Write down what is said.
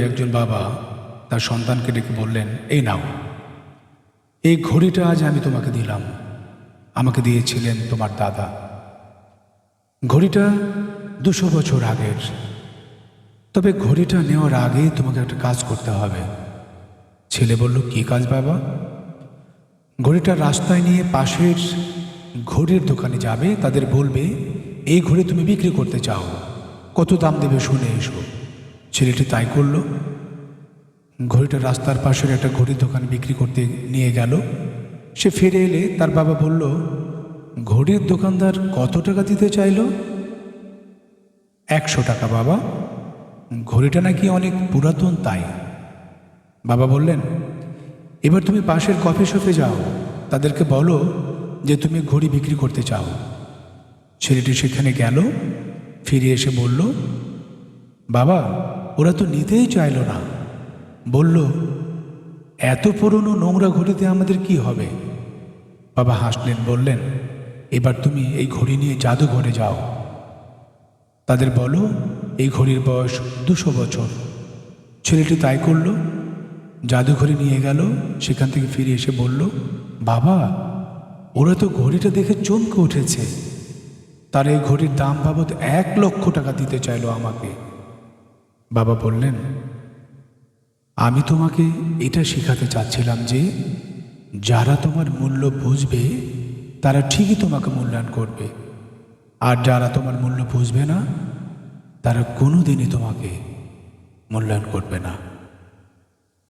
একজন বাবা তার সন্তানকে ডেকে বললেন, এই নাও, এই ঘড়িটা আজ আমি তোমাকে দিলাম। আমাকে দিয়েছিলেন তোমার দাদা। ঘড়িটা 200 বছর আগের। তবে ঘড়িটা নেওয়ার আগে তোমাকে একটা কাজ করতে হবে। ছেলে বলল, কি কাজ বাবা? ঘড়িটা রাস্তায় নিয়ে পাশের ঘড়ির দোকানে যাবে, তাদের বলবে এই ঘড়ি তুমি বিক্রি করতে চাও, কত দাম দেবে শুনে এসো। ছেলেটি তাই করল। ঘড়িটা রাস্তার পাশের একটা ঘড়ির দোকানে বিক্রি করতে নিয়ে গেল। সে ফিরে এলে তার বাবা বলল, ঘড়ির দোকানদার কত টাকা দিতে চাইল? 100 টাকা বাবা। ঘড়িটা নাকি অনেক পুরাতন তাই। বাবা বললেন, এবার তুমি পাশের কফি শপে যাও, তাদেরকে বলো যে তুমি ঘড়ি বিক্রি করতে চাও। ছেলেটি সেখানে গেল, ফিরে এসে বলল, বাবা ওরা তো নিতেই চাইল না, বলল এত পুরনো নোংরা ঘড়িতে আমাদের কি হবে। বাবা হাসলেন, বললেন, এবার তুমি এই ঘড়ি নিয়ে জাদুঘরে যাও, তাদের বলো এই ঘড়ির বয়স 200 বছর। ছেলেটি তাই করল, জাদুঘরে নিয়ে গেল। সেখান থেকে ফিরে এসে বলল, বাবা ওরা তো ঘড়িটা দেখে চমকে উঠেছে, তার এই ঘড়ির দাম বাবদ 1 লক্ষ টাকা দিতে চাইল আমাকে। বাবা বললেন, আমি তোমাকে এটা শেখাতে চাচ্ছিলাম যে যারা তোমার মূল্য বুঝবে তারা ঠিকই তোমাকে মূল্যায়ন করবে, আর যারা তোমার মূল্য বুঝবে না তারা কোনোদিনই তোমাকে মূল্যায়ন করবে না।